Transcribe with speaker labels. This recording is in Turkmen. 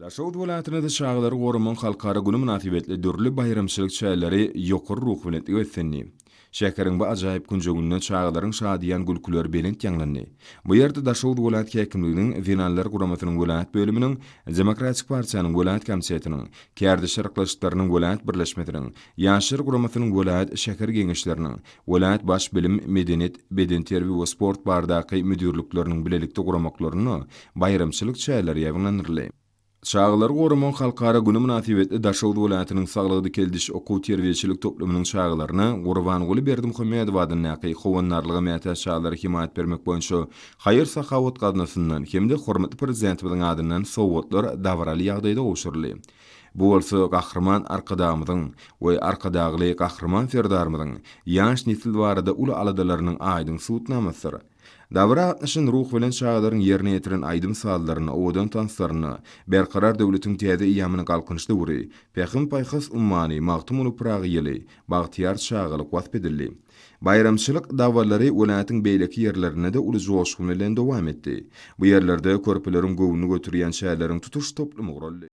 Speaker 1: Daşowut welatyny da çağlary goruman halkara güni münasibetli dürli bayramçylyk çäleri ýokur ruh bilen ötsenni. Şäkeriň bu ajaýyp günjeginde çağlaryň şadiýan gülküler belent ýanglandy. Bu ýerde Daşowut welat häkimliginiň Wenallar guramasynyň welat bölüminiň, Demokratik Partiýanyň welat komissiyetiniň, Kärdi şerklaşyklarynyň welat birleşmesiniň, Ýaşlar guramasynyň welat şäher geňeşleriniň, welat baş bilim, medeniýet, beden terbiýe we sport bardaky müdürlükleriniň bilelikde guramaklaryny bayramçylyk çäleri ýaňlanyrly. Çağlar goruman halkara günü münasibetli Daşowut welatynyň saglygy keldiş okuw terbiýeçilik toplumynyň çağlaryny Gurbanguly Berdimuhammedow adyny howannarlygy mätäç çağlary himayat bermek boýunça haýyr sahawat gaznasyndan hemde hormatly prezidentimiň adyndan sowgatlar dawraly ýagdaýda goşurly. Bu bolsa gahrman arkadamyň we arkadagyly gahrman ferdarmyň ýaş nesil barada uly aladalarynyň aýdyň suwutnamasyr. Davra atnışın ruh bilen çağlaryň ýerine ýetiren aýdym sallaryny, odan tanslaryny, berkarar döwletiň täze ýamyny galkynçly gury, pähim paýhas ummany, magtumuly pragy ýeli, bagtyar çağalyk wasp edildi. Bayramçylyk dawalary welatyň beýleki ýerlerine de uly joşgy bilen dowam etdi. Bu ýerlerde körpeleriň gowuny götürýän şäherleriň tutuş toplumy guruldy.